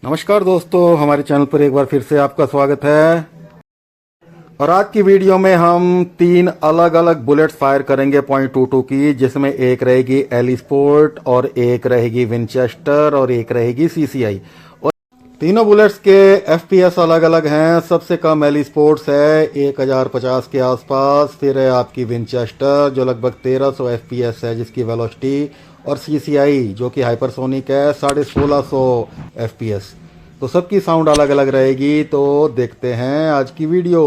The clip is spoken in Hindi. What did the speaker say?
नमस्कार दोस्तों, हमारे चैनल पर एक बार फिर से आपका स्वागत है। और आज की वीडियो में हम तीन अलग अलग बुलेट्स फायर करेंगे .22 की, जिसमें एक रहेगी एली स्पोर्ट और एक रहेगी विंचेस्टर और एक रहेगी सीसीआई। और तीनों बुलेट्स के एफपीएस अलग अलग हैं। सबसे कम एली स्पोर्ट्स है 1050 के आसपास, फिर है आपकी विंचेस्टर जो लगभग 1300 एफपीएस है जिसकी वेलोसिटी, और सीसीआई जो कि हाइपरसोनिक है 1650 एफपीएस। तो सबकी साउंड अलग अलग रहेगी। तो देखते हैं आज की वीडियो।